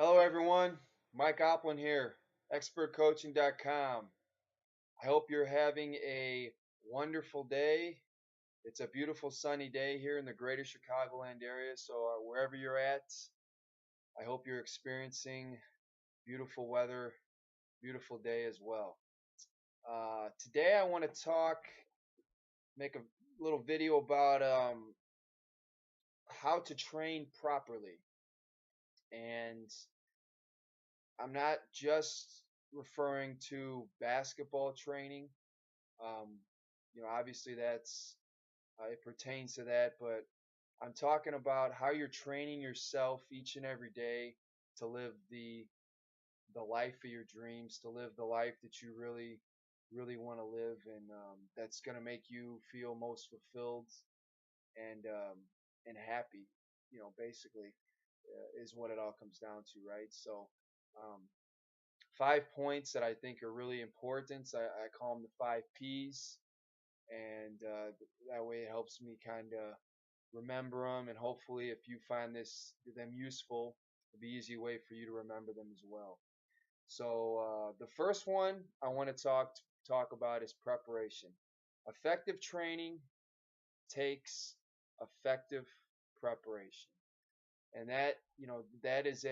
Hello, everyone. Mike Oplin here, expertcoaching.com. I hope you're having a wonderful day. It's a beautiful sunny day here in the greater Chicagoland area. So, wherever you're at, I hope you're experiencing beautiful weather, beautiful day as well. Today, I want to make a little video about how to train properly. And I'm not just referring to basketball training. Um, Obviously it pertains to that, but I'm talking about how you're training yourself each and every day to live the life of your dreams, to live the life that you really want to live, and that's going to make you feel most fulfilled and happy. Basically, is what it all comes down to, right? So, um, 5 points that I think are really important. I call them the 5 P's, and that way it helps me kind of remember them. And hopefully, if you find them useful, it'll be an easy way for you to remember them as well. So the first one I want to talk about is preparation. Effective training takes effective preparation, and that is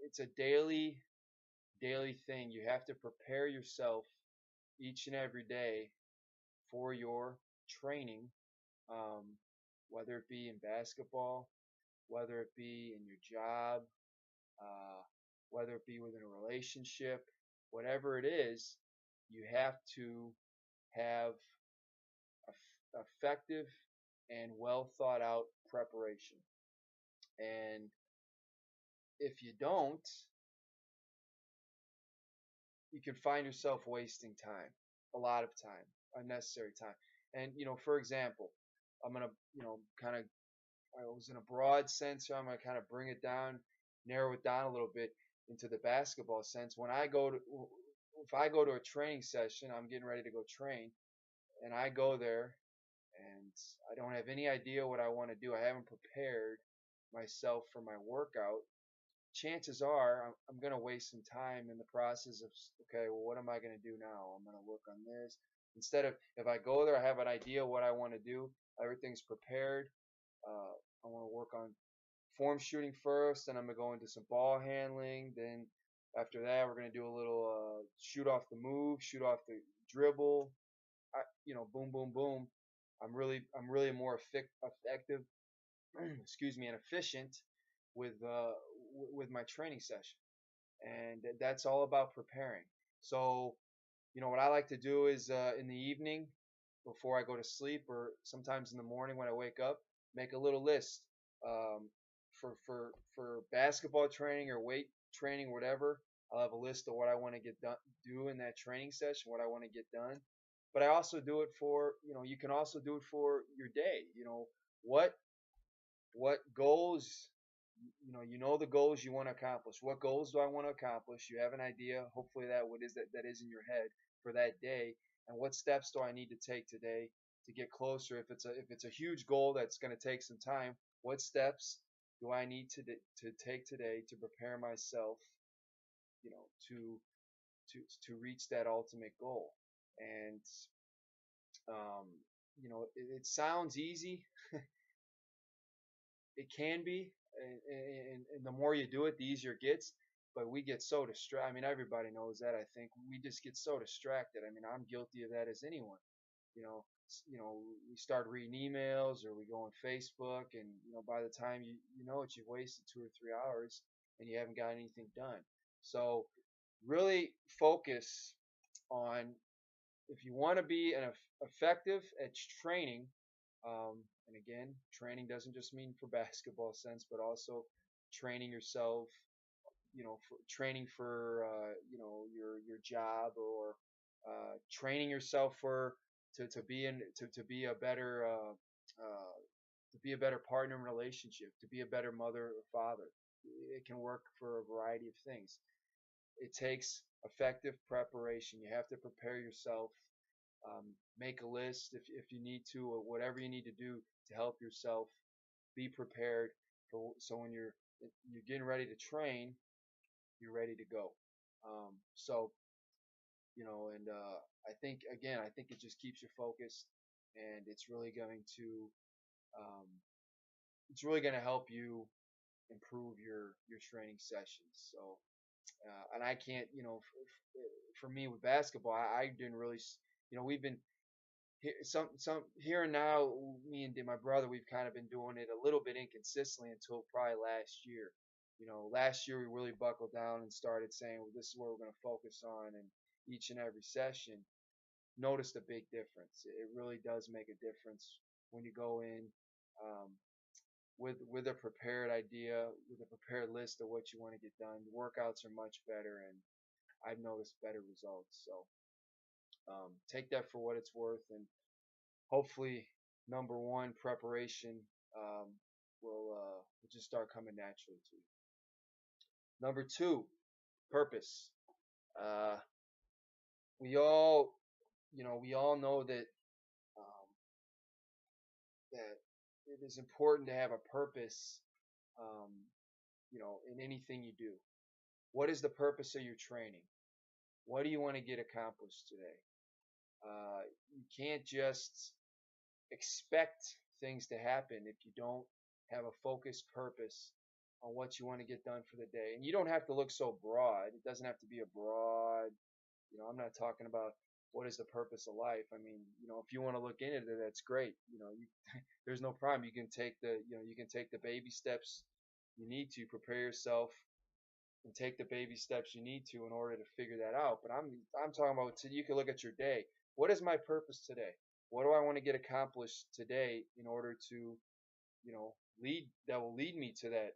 it's a daily thing. You have to prepare yourself each and every day for your training, um, whether it be in basketball, whether it be in your job, uh, whether it be within a relationship, whatever it is, you have to have effective and well thought out preparation. And if you don't, you can find yourself wasting time, a lot of time, unnecessary time. And for example, I'm gonna kind of I was in a broad sense, so I'm gonna kind of bring it down, narrow it down a little bit into the basketball sense. If I go to a training session, I'm getting ready to go train, and I go there, and I don't have any idea what I want to do. I haven't prepared myself for my workout. Chances are I'm going to waste some time in the process of, okay, well, what am I going to do now? I'm going to work on this. Instead of, if I go there, I have an idea what I want to do, everything's prepared. I want to work on form shooting first, then I'm going to go into some ball handling. Then after that, we're going to do a little shoot off the move, shoot off the dribble, boom, boom, boom. I'm really more effective, excuse me, and efficient with uh, with my training session, and that's all about preparing. So, what I like to do is in the evening before I go to sleep, or sometimes in the morning when I wake up, make a little list um, for basketball training or weight training, whatever. I'll have a list of what I want to get done, do in that training session, what I want to get done. But I also do it for, you can also do it for your day. What what goals, the goals you want to accomplish. What goals do I want to accomplish? You have an idea. Hopefully that is in your head for that day. And what steps do I need to take today to get closer? If it's a huge goal that's going to take some time, what steps do I need to take today to prepare myself, you know, to to reach that ultimate goal? And it sounds easy. It can be, and the more you do it, the easier it gets. But we get so distracted. I mean, everybody knows that. I think we just get so distracted. I mean, I'm guilty of that as anyone. You know, we start reading emails or we go on Facebook, and by the time you know it, you've wasted 2 or 3 hours and you haven't got anything done. So, really focus on, if you want to be effective at training, and again, training doesn't just mean for basketball sense, but also training yourself, for training for your job, or training yourself for to be a better to be a better partner in a relationship, to be a better mother or father. It can work for a variety of things. It takes effective preparation. You have to prepare yourself. Make a list if you need to, or whatever you need to do to help yourself be prepared. So when you're getting ready to train, you're ready to go. So and I think it just keeps you focused, and um, it's really going to help you improve your training sessions. So and I can't, for me with basketball, I didn't really, we've been here and now. Me and my brother, we've kind of been doing it a little bit inconsistently until probably last year. Last year we really buckled down and started saying, well, this is what we're going to focus on, and each and every session noticed a big difference. It really does make a difference when you go in um, with a prepared idea, with a prepared list of what you want to get done. The workouts are much better, and I've noticed better results. So take that for what it's worth, and hopefully, number one, preparation um, will just start coming naturally to you. Number two, purpose. Uh, we all know um, that it is important to have a purpose, um, in anything you do. What is the purpose of your training? What do you want to get accomplished today? You can't just expect things to happen if you don't have a focused purpose on what you want to get done for the day. And you don't have to look so broad. It doesn't have to be a broad, I'm not talking about what is the purpose of life. I mean, if you want to look into it, that's great. There's no problem. You can take the baby steps you need to prepare yourself and take the baby steps you need to in order to figure that out. But I'm talking about you can look at your day. What is my purpose today? What do I want to get accomplished today in order to, that will lead me to that,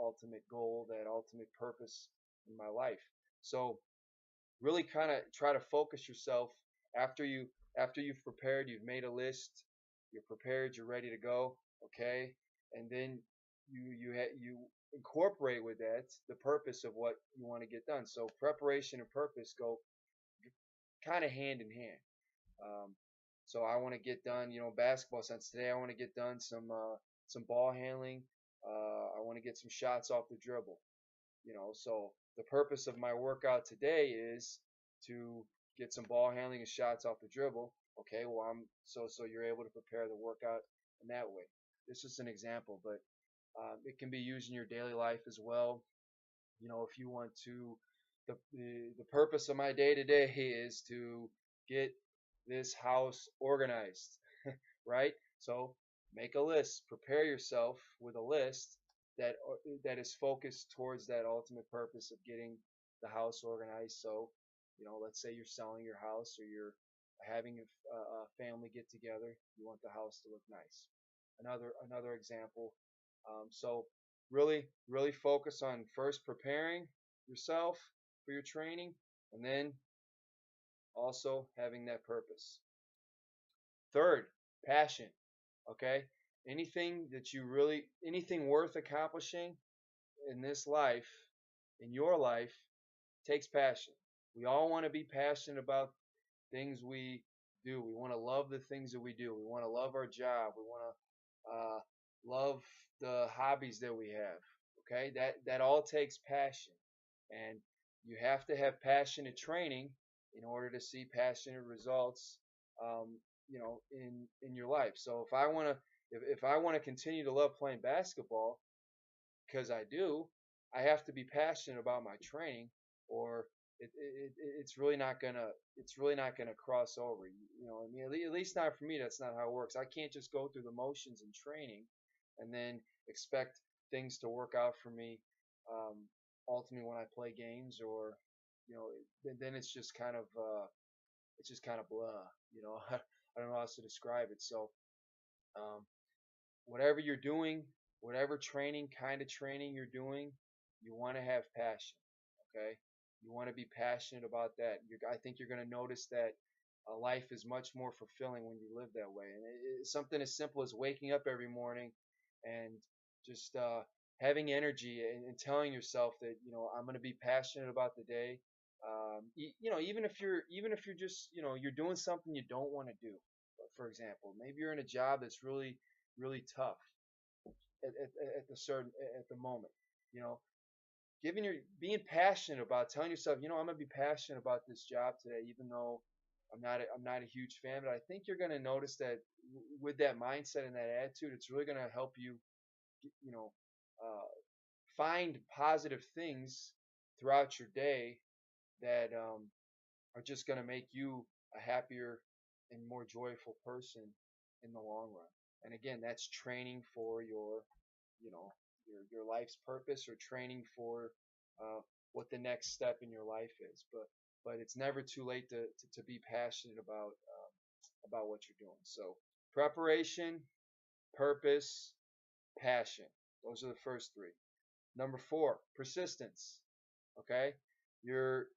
ultimate goal, that ultimate purpose in my life. So really kind of try to focus yourself after you've prepared, you've made a list, you're prepared, you're ready to go, okay? And then you incorporate with that the purpose of what you want to get done. So preparation and purpose go kind of hand in hand. Um, so I want to get done, basketball sense today. I want to get done some ball handling. I want to get some shots off the dribble. So the purpose of my workout today is to get some ball handling and shots off the dribble. Okay, well so you're able to prepare the workout in that way. This is an example, but it can be used in your daily life as well. If you want to, the purpose of my day today is to get this house organized, right? So make a list, prepare yourself with a list that is focused towards that ultimate purpose of getting the house organized. So, let's say you're selling your house or you're having a family get together, you want the house to look nice. Another example. So really focus on first preparing yourself for your training, and then also having that purpose. Third, passion. Okay? Anything worth accomplishing in this life, in your life, takes passion. We all want to be passionate about things we do. We want to love the things that we do. We want to love our job. We want to love the hobbies that we have. Okay? That all takes passion. And you have to have passionate training in order to see passionate results in your life. So if I want to continue to love playing basketball, because I do, I have to be passionate about my training, or it's really not gonna cross over. I mean, at least not for me. That's not how it works. I can't just go through the motions in training and then expect things to work out for me ultimately when I play games, or then it's just kind of blah. I don't know how else to describe it. So um, whatever you're doing, whatever kind of training you're doing, you want to have passion. Okay, you want to be passionate about that. I think you're going to notice that life is much more fulfilling when you live that way. And it's something as simple as waking up every morning and just having energy, and telling yourself that I'm going to be passionate about the day. Even if you're just you're doing something you don't want to do. For example, maybe you're in a job that's really really tough, at the certain at the moment. You know, being passionate about telling yourself, I'm gonna be passionate about this job today, even though I'm not a huge fan. But I think you're gonna notice that with that mindset and that attitude, it's really gonna help you, you know, uh, find positive things throughout your day that are just gonna make you a happier and more joyful person in the long run. And again, that's training for you know, your life's purpose, or training for uh, what the next step in your life is. But it's never too late to be passionate about what you're doing. So preparation, purpose, passion. Those are the first three. Number four, persistence. Okay, you're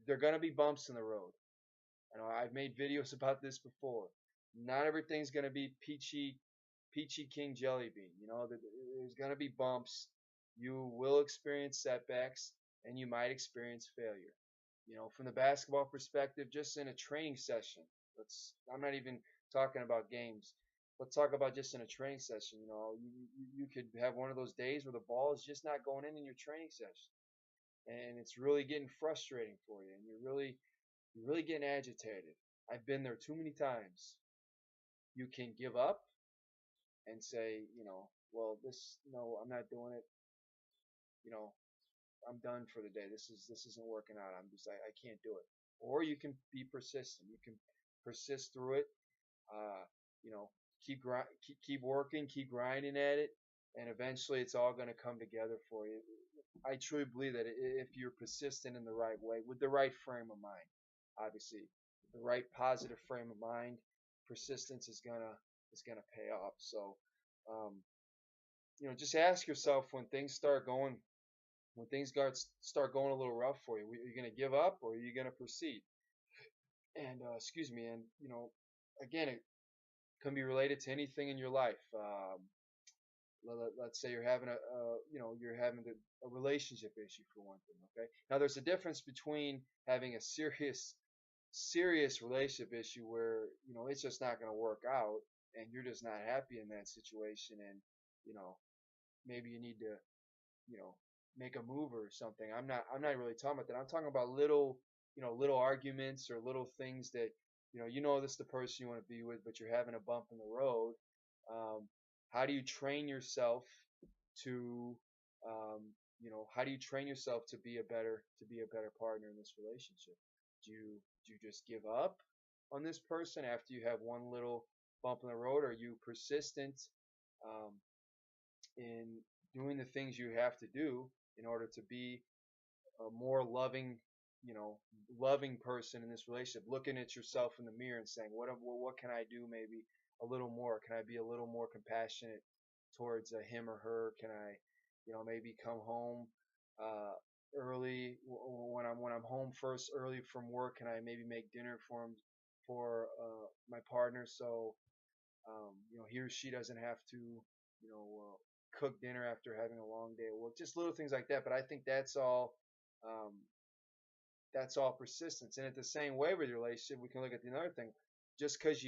there are gonna be bumps in the road. I know I've made videos about this before. Not everything's gonna be peachy king jelly bean. There's gonna be bumps. You will experience setbacks, and you might experience failure. From the basketball perspective, just in a training session. I'm not even talking about games. Let's talk about just in a training session. You could have one of those days where the ball is just not going in your training session, and it's really getting frustrating for you, and you're really getting agitated. I've been there too many times. You can give up and say, well, I'm not doing it. You know, I'm done for the day. This isn't working out. I can't do it. Or you can be persistent. You can persist through it. Uh, you know, keep working, keep grinding at it, and eventually it's all going to come together for you. I truly believe that if you're persistent in the right way, with the right frame of mind, obviously, the right positive frame of mind, persistence is gonna pay off. So, um, just ask yourself when things start going a little rough for you, are you gonna give up, or are you gonna proceed? And excuse me, and again, it can be related to anything in your life. Let's say you're having a relationship issue, for one thing. Okay, now there's a difference between having a serious relationship issue where it's just not going to work out, and you're just not happy in that situation, and you know maybe you need to you know make a move or something. I'm not really talking about that. I'm talking about little arguments, or little things that this is the person you want to be with, but you're having a bump in the road. um, how do you train yourself to how do you train yourself to be a better partner in this relationship? Do you just give up on this person after you have one little bump in the road? Are you persistent um, in doing the things you have to do in order to be a more you know, loving person in this relationship, looking at yourself in the mirror and saying, what can I do maybe a little more? Can I be a little more compassionate towards him or her? Can I, maybe come home uh, early when I'm home first early from work? Can I maybe make dinner for my partner, so he or she doesn't have to cook dinner after having a long day at work? Just little things like that. But I think um, that's all persistence. And at the same way with your relationship, we can look at the another thing. Just because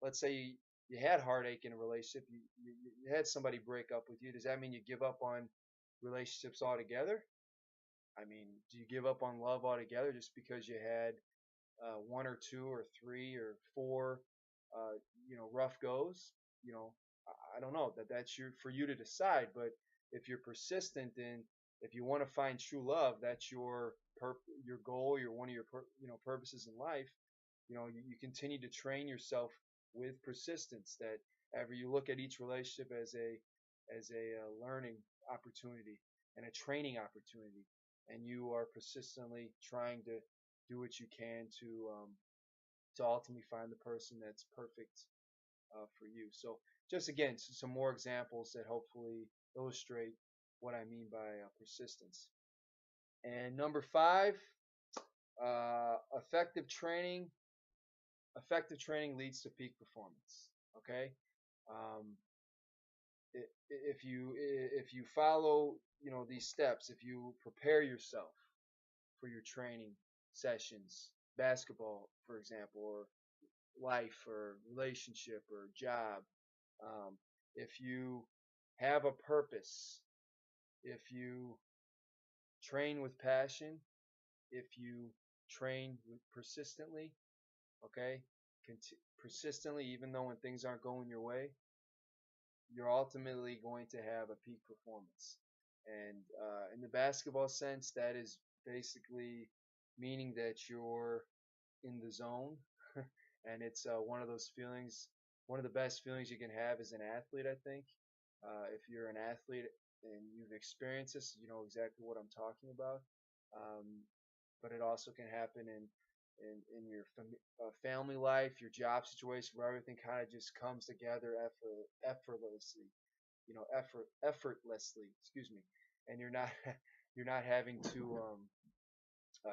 let's say you had heartache in a relationship, you had somebody break up with you, does that mean you give up on relationships altogether? I mean, do you give up on love altogether just because you had one or two or three or four, rough goes? I don't know. That's for you to decide. But if you're persistent in, if you want to find true love, that's your goal, one of your purposes in life. You continue to train yourself with persistence. That ever you look at each relationship as a learning opportunity and a training opportunity, and you are persistently trying to do what you can to ultimately find the person that's perfect for you. So just again, some more examples that hopefully illustrate what I mean by persistence. And number five, effective training. Effective training leads to peak performance. Okay, um, if you follow these steps, if you prepare yourself for your training sessions, basketball, for example, or life, or relationship, or job, if you have a purpose, if you train with passion, if you train persistently, okay, persistently, even though when things aren't going your way, you're ultimately going to have a peak performance. And in the basketball sense, that is basically meaning that you're in the zone, and it's one of those feelings, one of the best feelings you can have as an athlete, I think. If you're an athlete and you've experienced this, you know exactly what I'm talking about. Um, but it also can happen in your family life, your job situation, where everything kind of just comes together effortlessly, effortlessly, excuse me, and you're not you're not having to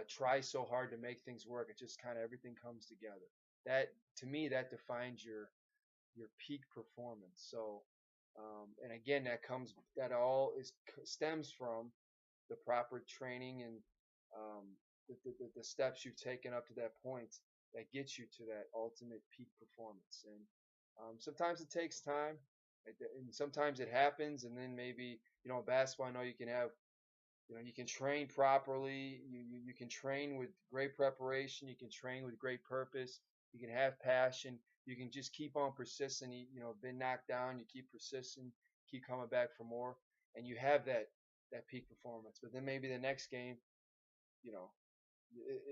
try so hard to make things work. It just kind of everything comes together. That, to me, that defines your peak performance. So, and again, that all stems from the proper training and um, the steps you've taken up to that point that gets you to that ultimate peak performance. And sometimes it takes time, and sometimes it happens, and then maybe, basketball, I know you can have, you can train properly. You can train with great preparation. You can train with great purpose. You can have passion. You can just keep on persisting. Been knocked down, you keep persisting, keep coming back for more, and you have that peak performance. But then maybe the next game, you know, it,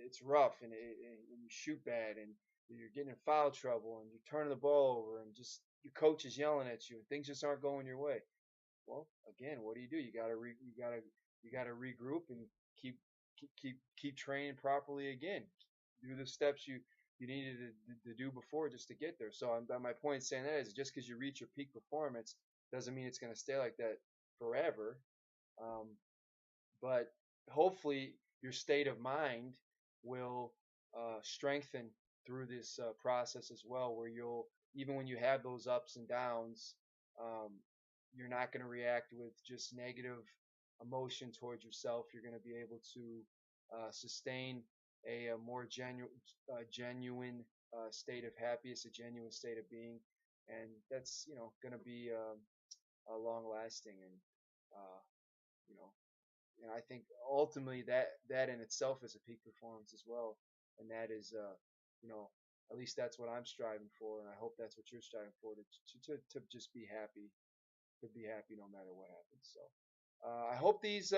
it's rough, and you shoot bad, and you're getting in foul trouble, and you're turning the ball over, and just your coach is yelling at you, and things just aren't going your way. Well, again, what do? You gotta regroup and keep training properly again. Do the steps you needed to do before just to get there. So my point saying that is, just because you reach your peak performance doesn't mean it's going to stay like that forever. Um, but hopefully your state of mind will strengthen through this process as well, where you'll, even when you have those ups and downs, um, you're not going to react with just negative emotion towards yourself. You're going to be able to sustain a more genuine state of happiness, a genuine state of being, and that's going to be a long lasting, and uh, you know and I think ultimately that in itself is a peak performance as well, and that is you know at least that's what I'm striving for, and I hope that's what you're striving for, to just be happy, to be happy no matter what happens. So I hope these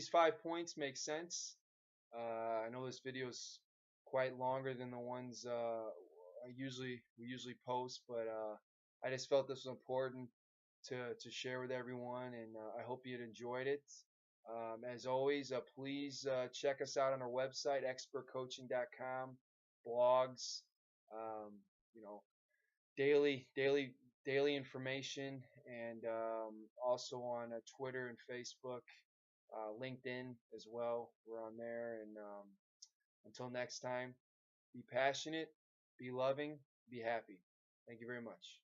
5 points make sense. I know this video is quite longer than the ones we usually post, but I just felt this was important to share with everyone, and I hope you enjoyed it. As always, please check us out on our website, expertcoaching.com, blogs, um, you know, daily information, and also on Twitter and Facebook, LinkedIn as well. We're on there, and until next time, be passionate, be loving, be happy. Thank you very much.